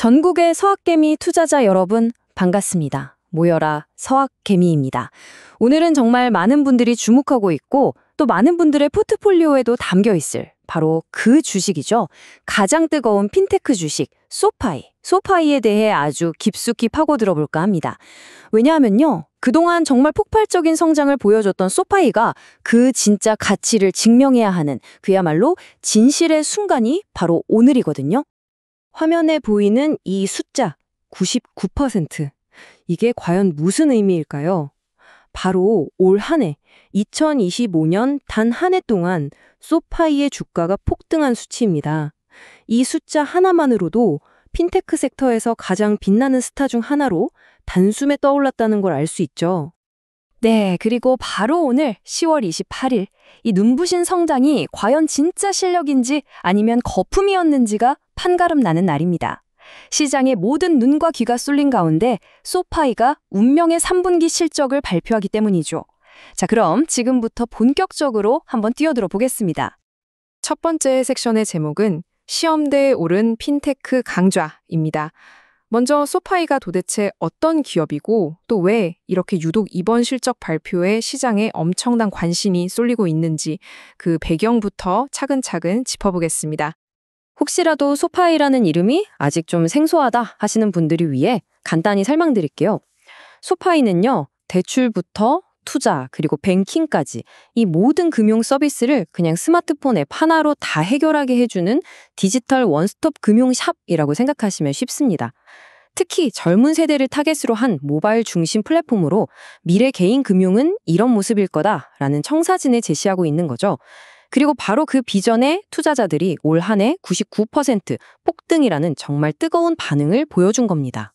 전국의 서학개미 투자자 여러분, 반갑습니다. 모여라 서학개미입니다. 오늘은 정말 많은 분들이 주목하고 있고 또 많은 분들의 포트폴리오에도 담겨 있을 바로 그 주식이죠. 가장 뜨거운 핀테크 주식, 소파이. 소파이에 대해 아주 깊숙이 파고들어 볼까 합니다. 왜냐하면요, 그동안 정말 폭발적인 성장을 보여줬던 소파이가 그 진짜 가치를 증명해야 하는 그야말로 진실의 순간이 바로 오늘이거든요. 화면에 보이는 이 숫자 99%. 이게 과연 무슨 의미일까요? 바로 올 한 해, 2025년 단 한 해 동안 소파이의 주가가 폭등한 수치입니다. 이 숫자 하나만으로도 핀테크 섹터에서 가장 빛나는 스타 중 하나로 단숨에 떠올랐다는 걸 알 수 있죠. 네, 그리고 바로 오늘 10월 28일, 이 눈부신 성장이 과연 진짜 실력인지 아니면 거품이었는지가 판가름 나는 날입니다. 시장의 모든 눈과 귀가 쏠린 가운데 소파이가 운명의 3분기 실적을 발표하기 때문이죠. 자, 그럼 지금부터 본격적으로 한번 뛰어들어 보겠습니다. 첫 번째 섹션의 제목은 시험대에 오른 핀테크 강좌입니다. 먼저 소파이가 도대체 어떤 기업이고 또 왜 이렇게 유독 이번 실적 발표에 시장에 엄청난 관심이 쏠리고 있는지 그 배경부터 차근차근 짚어보겠습니다. 혹시라도 소파이라는 이름이 아직 좀 생소하다 하시는 분들을 위해 간단히 설명드릴게요. 소파이는요, 대출부터 투자 그리고 뱅킹까지 이 모든 금융 서비스를 그냥 스마트폰 앱 하나로 다 해결하게 해주는 디지털 원스톱 금융샵이라고 생각하시면 쉽습니다. 특히 젊은 세대를 타겟으로 한 모바일 중심 플랫폼으로 미래 개인 금융은 이런 모습일 거다라는 청사진을 제시하고 있는 거죠. 그리고 바로 그 비전에 투자자들이 올 한 해 99% 폭등이라는 정말 뜨거운 반응을 보여준 겁니다.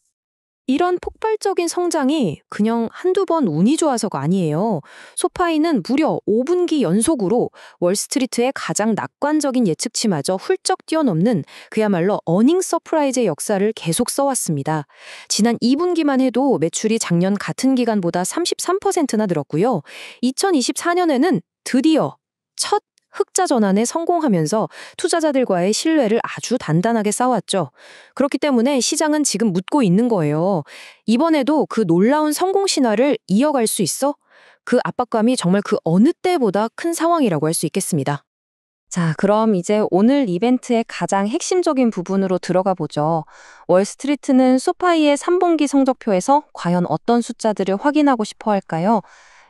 이런 폭발적인 성장이 그냥 한두 번 운이 좋아서가 아니에요. 소파이는 무려 5분기 연속으로 월스트리트의 가장 낙관적인 예측치마저 훌쩍 뛰어넘는 그야말로 어닝 서프라이즈의 역사를 계속 써왔습니다. 지난 2분기만 해도 매출이 작년 같은 기간보다 33%나 늘었고요. 2024년에는 드디어 첫 흑자 전환에 성공하면서 투자자들과의 신뢰를 아주 단단하게 쌓았죠. 그렇기 때문에 시장은 지금 묻고 있는 거예요. 이번에도 그 놀라운 성공 신화를 이어갈 수 있어? 그 압박감이 정말 그 어느 때보다 큰 상황이라고 할 수 있겠습니다. 자, 그럼 이제 오늘 이벤트의 가장 핵심적인 부분으로 들어가 보죠. 월스트리트는 소파이의 3분기 성적표에서 과연 어떤 숫자들을 확인하고 싶어 할까요?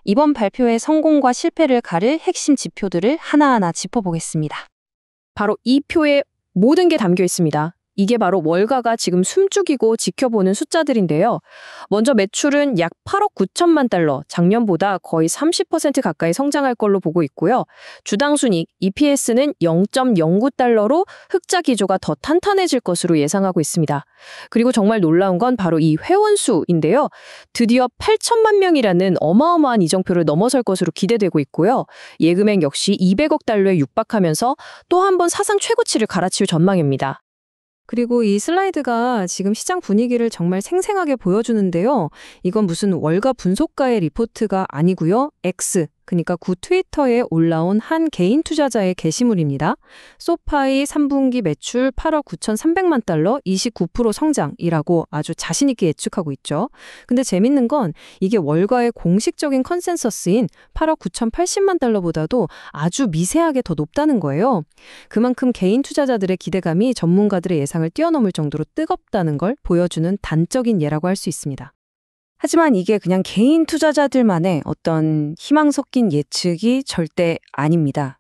이번 발표의 성공과 실패를 가릴 핵심 지표들을 하나하나 짚어보겠습니다. 바로 이 표에 모든 게 담겨 있습니다. 이게 바로 월가가 지금 숨죽이고 지켜보는 숫자들인데요. 먼저 매출은 약 8억 9천만 달러, 작년보다 거의 30% 가까이 성장할 걸로 보고 있고요. 주당 순이익, EPS는 0.09달러로 흑자 기조가 더 탄탄해질 것으로 예상하고 있습니다. 그리고 정말 놀라운 건 바로 이 회원 수인데요. 드디어 8천만 명이라는 어마어마한 이정표를 넘어설 것으로 기대되고 있고요. 예금액 역시 200억 달러에 육박하면서 또 한 번 사상 최고치를 갈아치울 전망입니다. 그리고 이 슬라이드가 지금 시장 분위기를 정말 생생하게 보여주는데요. 이건 무슨 월가 분석가의 리포트가 아니고요. X, 그러니까 구 트위터에 올라온 한 개인 투자자의 게시물입니다. 소파이 3분기 매출 8억 9,300만 달러, 29% 성장이라고 아주 자신 있게 예측하고 있죠. 근데 재밌는 건 이게 월가의 공식적인 컨센서스인 8억 9,080만 달러보다도 아주 미세하게 더 높다는 거예요. 그만큼 개인 투자자들의 기대감이 전문가들의 예상을 뛰어넘을 정도로 뜨겁다는 걸 보여주는 단적인 예라고 할 수 있습니다. 하지만 이게 그냥 개인 투자자들만의 어떤 희망 섞인 예측이 절대 아닙니다.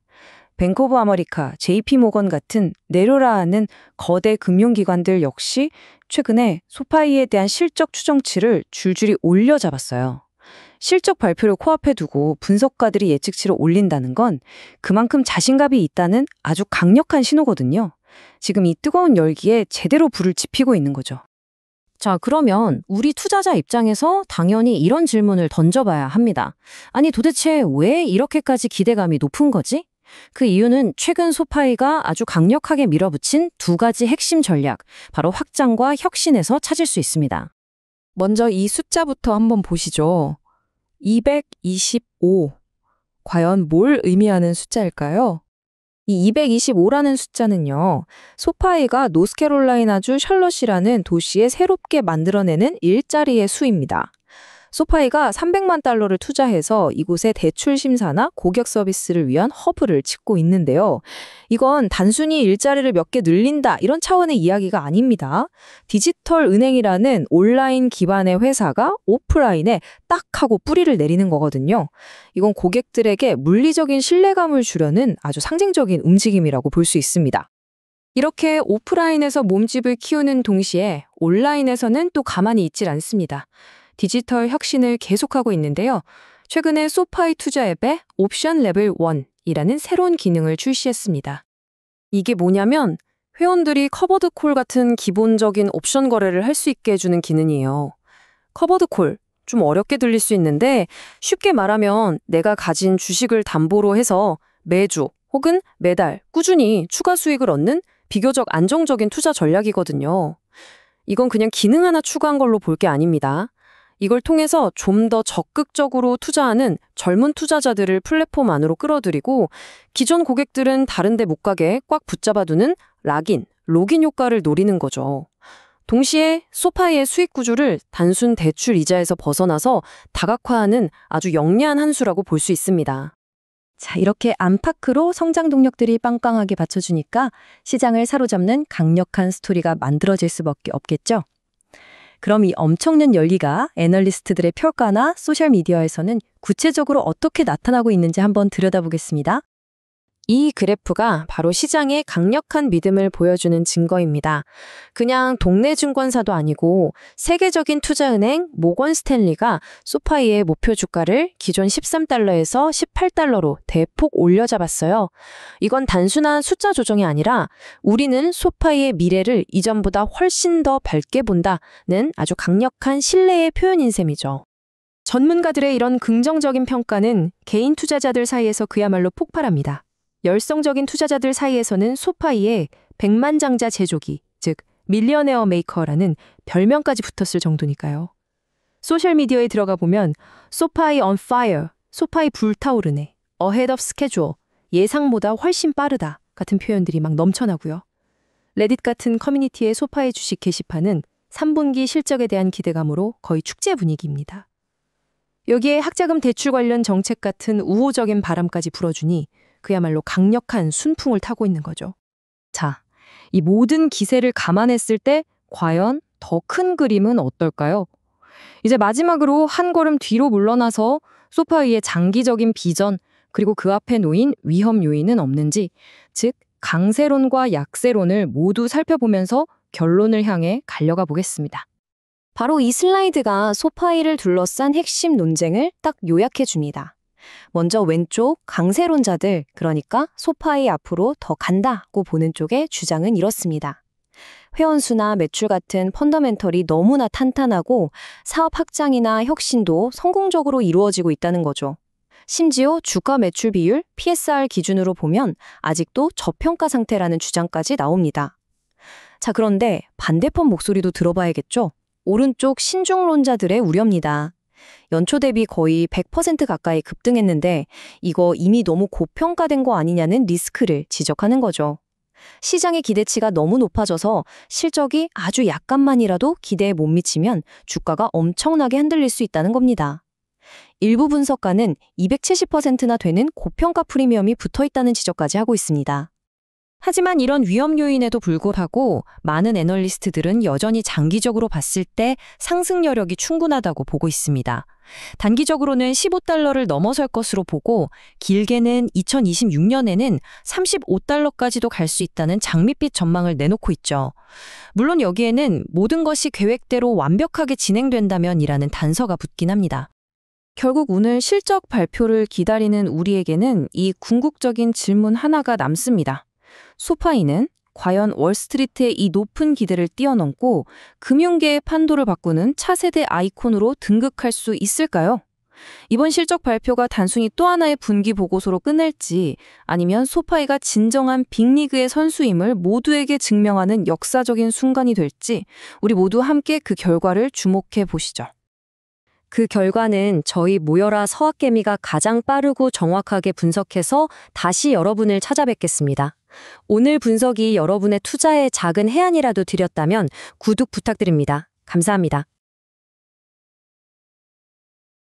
뱅크 오브 아메리카, JP모건 같은 내로라하는 거대 금융기관들 역시 최근에 소파이에 대한 실적 추정치를 줄줄이 올려잡았어요. 실적 발표를 코앞에 두고 분석가들이 예측치를 올린다는 건 그만큼 자신감이 있다는 아주 강력한 신호거든요. 지금 이 뜨거운 열기에 제대로 불을 지피고 있는 거죠. 자, 그러면 우리 투자자 입장에서 당연히 이런 질문을 던져봐야 합니다. 아니, 도대체 왜 이렇게까지 기대감이 높은 거지? 그 이유는 최근 소파이가 아주 강력하게 밀어붙인 두 가지 핵심 전략, 바로 확장과 혁신에서 찾을 수 있습니다. 먼저 이 숫자부터 한번 보시죠. 225. 과연 뭘 의미하는 숫자일까요? 이 225라는 숫자는요, 소파이가 노스캐롤라이나주 샬럿이라는 도시에 새롭게 만들어내는 일자리의 수입니다. 소파이가 300만 달러를 투자해서 이곳에 대출 심사나 고객 서비스를 위한 허브를 짓고 있는데요. 이건 단순히 일자리를 몇 개 늘린다 이런 차원의 이야기가 아닙니다. 디지털 은행이라는 온라인 기반의 회사가 오프라인에 딱 하고 뿌리를 내리는 거거든요. 이건 고객들에게 물리적인 신뢰감을 주려는 아주 상징적인 움직임이라고 볼 수 있습니다. 이렇게 오프라인에서 몸집을 키우는 동시에 온라인에서는 또 가만히 있질 않습니다. 디지털 혁신을 계속하고 있는데요. 최근에 소파이 투자 앱에 옵션 레벨 1이라는 새로운 기능을 출시했습니다. 이게 뭐냐면 회원들이 커버드 콜 같은 기본적인 옵션 거래를 할 수 있게 해주는 기능이에요. 커버드 콜, 좀 어렵게 들릴 수 있는데 쉽게 말하면 내가 가진 주식을 담보로 해서 매주 혹은 매달 꾸준히 추가 수익을 얻는 비교적 안정적인 투자 전략이거든요. 이건 그냥 기능 하나 추가한 걸로 볼 게 아닙니다. 이걸 통해서 좀 더 적극적으로 투자하는 젊은 투자자들을 플랫폼 안으로 끌어들이고 기존 고객들은 다른 데 못 가게 꽉 붙잡아두는 로긴 효과를 노리는 거죠. 동시에 소파이의 수익 구조를 단순 대출 이자에서 벗어나서 다각화하는 아주 영리한 한 수라고 볼 수 있습니다. 자, 이렇게 안팎으로 성장 동력들이 빵빵하게 받쳐주니까 시장을 사로잡는 강력한 스토리가 만들어질 수밖에 없겠죠. 그럼 이 엄청난 열기가 애널리스트들의 평가나 소셜미디어에서는 구체적으로 어떻게 나타나고 있는지 한번 들여다보겠습니다. 이 그래프가 바로 시장의 강력한 믿음을 보여주는 증거입니다. 그냥 동네 증권사도 아니고 세계적인 투자은행 모건 스탠리가 소파이의 목표 주가를 기존 13달러에서 18달러로 대폭 올려잡았어요. 이건 단순한 숫자 조정이 아니라 우리는 소파이의 미래를 이전보다 훨씬 더 밝게 본다는 아주 강력한 신뢰의 표현인 셈이죠. 전문가들의 이런 긍정적인 평가는 개인 투자자들 사이에서 그야말로 폭발합니다. 열성적인 투자자들 사이에서는 소파이의 백만장자 제조기, 즉 밀리어네어 메이커라는 별명까지 붙었을 정도니까요. 소셜미디어에 들어가 보면 소파이 on fire, 소파이 불타오르네, ahead of schedule, 예상보다 훨씬 빠르다 같은 표현들이 막 넘쳐나고요. 레딧 같은 커뮤니티의 소파이 주식 게시판은 3분기 실적에 대한 기대감으로 거의 축제 분위기입니다. 여기에 학자금 대출 관련 정책 같은 우호적인 바람까지 불어주니 그야말로 강력한 순풍을 타고 있는 거죠. 자, 이 모든 기세를 감안했을 때 과연 더 큰 그림은 어떨까요? 이제 마지막으로 한 걸음 뒤로 물러나서 소파이의 장기적인 비전, 그리고 그 앞에 놓인 위험 요인은 없는지, 즉 강세론과 약세론을 모두 살펴보면서 결론을 향해 달려가 보겠습니다. 바로 이 슬라이드가 소파이를 둘러싼 핵심 논쟁을 딱 요약해 줍니다. 먼저 왼쪽 강세론자들, 그러니까 소파이 앞으로 더 간다고 보는 쪽의 주장은 이렇습니다. 회원수나 매출 같은 펀더멘털이 너무나 탄탄하고 사업 확장이나 혁신도 성공적으로 이루어지고 있다는 거죠. 심지어 주가 매출 비율, PSR 기준으로 보면 아직도 저평가 상태라는 주장까지 나옵니다. 자, 그런데 반대편 목소리도 들어봐야겠죠? 오른쪽 신중론자들의 우려입니다. 연초 대비 거의 100% 가까이 급등했는데 이거 이미 너무 고평가된 거 아니냐는 리스크를 지적하는 거죠. 시장의 기대치가 너무 높아져서 실적이 아주 약간만이라도 기대에 못 미치면 주가가 엄청나게 흔들릴 수 있다는 겁니다. 일부 분석가는 270%나 되는 고평가 프리미엄이 붙어있다는 지적까지 하고 있습니다. 하지만 이런 위험 요인에도 불구하고 많은 애널리스트들은 여전히 장기적으로 봤을 때 상승 여력이 충분하다고 보고 있습니다. 단기적으로는 15달러를 넘어설 것으로 보고 길게는 2026년에는 35달러까지도 갈 수 있다는 장밋빛 전망을 내놓고 있죠. 물론 여기에는 모든 것이 계획대로 완벽하게 진행된다면이라는 단서가 붙긴 합니다. 결국 오늘 실적 발표를 기다리는 우리에게는 이 궁극적인 질문 하나가 남습니다. 소파이는 과연 월스트리트의 이 높은 기대를 뛰어넘고 금융계의 판도를 바꾸는 차세대 아이콘으로 등극할 수 있을까요? 이번 실적 발표가 단순히 또 하나의 분기 보고서로 끝낼지 아니면 소파이가 진정한 빅리그의 선수임을 모두에게 증명하는 역사적인 순간이 될지 우리 모두 함께 그 결과를 주목해 보시죠. 그 결과는 저희 모여라 서학개미가 가장 빠르고 정확하게 분석해서 다시 여러분을 찾아뵙겠습니다. 오늘 분석이 여러분의 투자에 작은 해안이라도 드렸다면 구독 부탁드립니다. 감사합니다.